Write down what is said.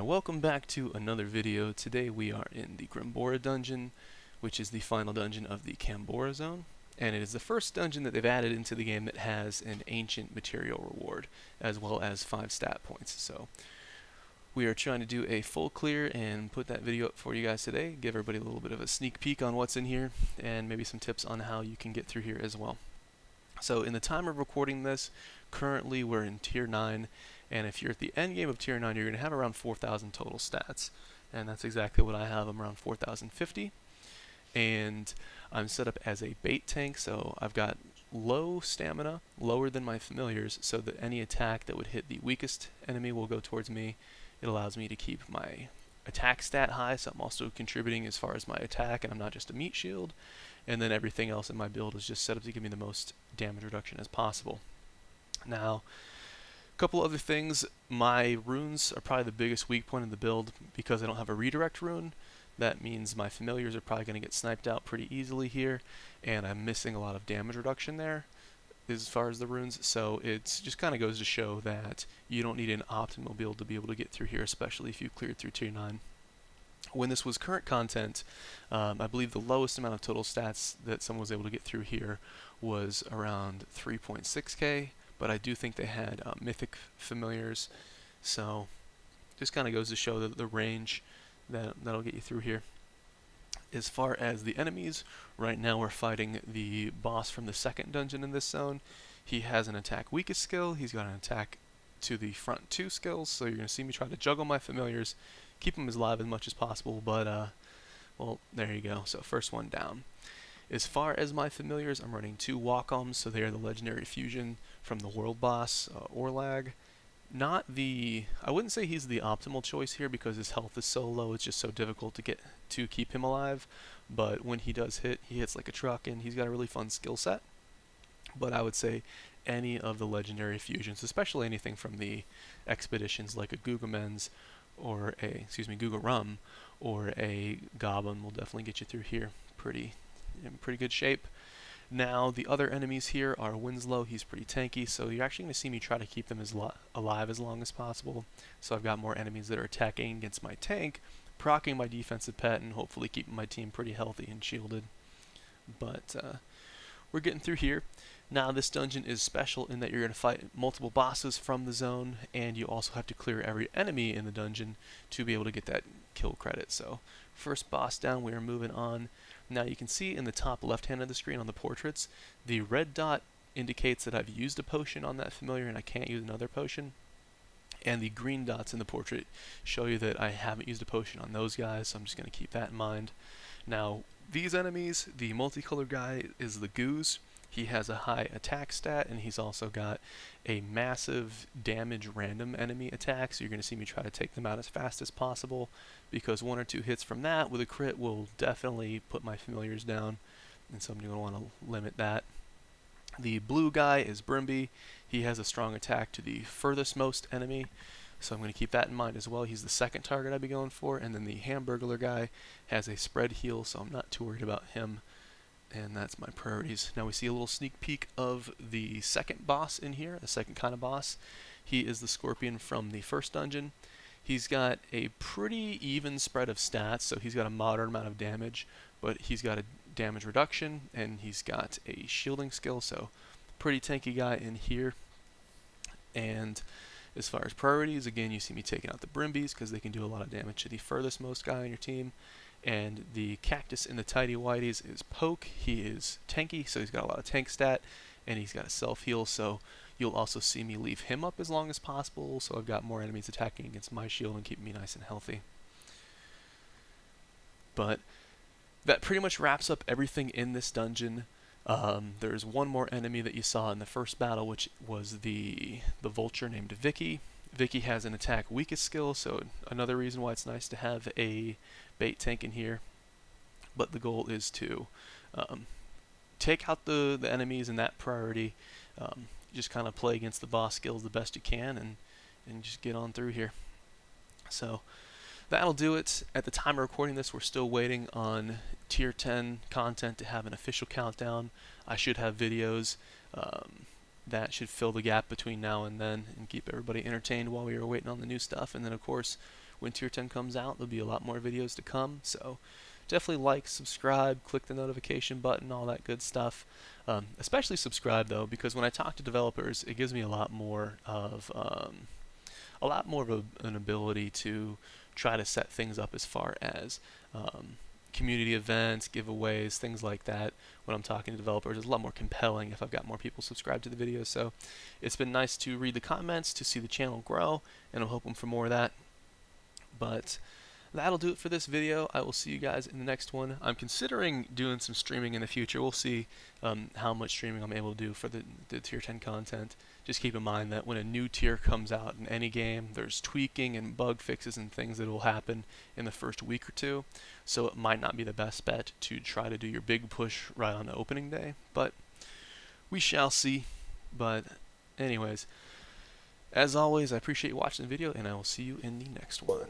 welcome back to another video. Today we are in the Grimbora dungeon, which is the final dungeon of the Cambora zone, and it is the first dungeon that they've added into the game that has an ancient material reward, as well as 5 stat points. So we are trying to do a full clear and put that video up for you guys today, give everybody a little bit of a sneak peek on what's in here, and maybe some tips on how you can get through here as well. So in the time of recording this, currently we're in Tier 9, and if you're at the end game of Tier 9, you're going to have around 4,000 total stats. And that's exactly what I have. I'm around 4,050. And I'm set up as a bait tank, so I've got low stamina, lower than my familiars, so that any attack that would hit the weakest enemy will go towards me. It allows me to keep my attack stat high, so I'm also contributing as far as my attack, and I'm not just a meat shield. And then everything else in my build is just set up to give me the most damage reduction as possible. Now, a couple other things. My runes are probably the biggest weak point in the build because I don't have a redirect rune. That means my familiars are probably going to get sniped out pretty easily here, and I'm missing a lot of damage reduction there as far as the runes. So it just kind of goes to show that you don't need an optimal build to be able to get through here, especially if you cleared through Tier 9. When this was current content, I believe the lowest amount of total stats that someone was able to get through here was around 3.6k, but I do think they had mythic familiars, so just kind of goes to show the range that'll get you through here. As far as the enemies, right now we're fighting the boss from the second dungeon in this zone. He has an attack weakest skill, he's got an attack to the front 2 skills, so you're going to see me try to juggle my familiars, keep them as alive as much as possible, but well, there you go. So first one down. As far as my familiars, I'm running 2 Wacom, so they are the legendary fusion from the world boss, Orlag. Not the, I wouldn't say he's the optimal choice here because his health is so low, it's just so difficult to keep him alive, but when he does hit, he hits like a truck, and he's got a really fun skill set. But I would say any of the legendary fusions, especially anything from the expeditions like a Gugamens or a, Gugarum or a Goblin will definitely get you through here in pretty good shape. Now the other enemies here are Winslow. He's pretty tanky, so you're actually going to see me try to keep them alive as long as possible. So I've got more enemies that are attacking against my tank, proccing my defensive pet, and hopefully keeping my team pretty healthy and shielded. But we're getting through here. Now this dungeon is special in that you're going to fight multiple bosses from the zone, and you also have to clear every enemy in the dungeon to be able to get that kill credit. So first boss down, we are moving on. Now you can see in the top left hand of the screen on the portraits, the red dot indicates that I've used a potion on that familiar and I can't use another potion. And the green dots in the portrait show you that I haven't used a potion on those guys, so I'm just going to keep that in mind. Now these enemies, the multicolored guy is the Goose. He has a high attack stat, and he's also got a massive damage random enemy attack, so you're going to see me try to take them out as fast as possible, because 1 or 2 hits from that with a crit will definitely put my familiars down, and so I'm going to want to limit that. The blue guy is Brumby. He has a strong attack to the furthest most enemy, so I'm going to keep that in mind as well. He's the second target I'd be going for, and then the Hamburglar guy has a spread heal, so I'm not too worried about him. And that's my priorities. Now we see a little sneak peek of the second boss in here, the second kind of boss. He is the Scorpion from the first dungeon. He's got a pretty even spread of stats, so he's got a moderate amount of damage, but he's got a damage reduction, and he's got a shielding skill, so pretty tanky guy in here. And as far as priorities, again, you see me taking out the Brimbies because they can do a lot of damage to the furthest most guy on your team. And the cactus in the tidy whities is Poke. He is tanky, so he's got a lot of tank stat, and he's got a self heal, so you'll also see me leave him up as long as possible, so I've got more enemies attacking against my shield and keeping me nice and healthy. But that pretty much wraps up everything in this dungeon. There's one more enemy that you saw in the first battle, which was the vulture named Vicky. Vicky has an attack weakest skill, so another reason why it's nice to have a bait tank in here. But the goal is to take out the enemies in that priority, just kind of play against the boss skills the best you can, and just get on through here. So that'll do it. At the time of recording this, we're still waiting on Tier 10 content to have an official countdown. I should have videos that should fill the gap between now and then and keep everybody entertained while we are waiting on the new stuff. And then, of course, when Tier 10 comes out, there'll be a lot more videos to come. So definitely like, subscribe, click the notification button, all that good stuff. Especially subscribe though, because when I talk to developers, it gives me a lot more of an ability to try to set things up as far as community events, giveaways, things like that. When I'm talking to developers, it's a lot more compelling if I've got more people subscribed to the video. So it's been nice to read the comments, to see the channel grow, and I'm hoping for more of that. But that'll do it for this video. I will see you guys in the next one. I'm considering doing some streaming in the future. We'll see how much streaming I'm able to do for the Tier 10 content. Just keep in mind that when a new tier comes out in any game, there's tweaking and bug fixes and things that will happen in the first week or two. So it might not be the best bet to try to do your big push right on the opening day. But we shall see. But anyways, as always, I appreciate you watching the video, and I will see you in the next one.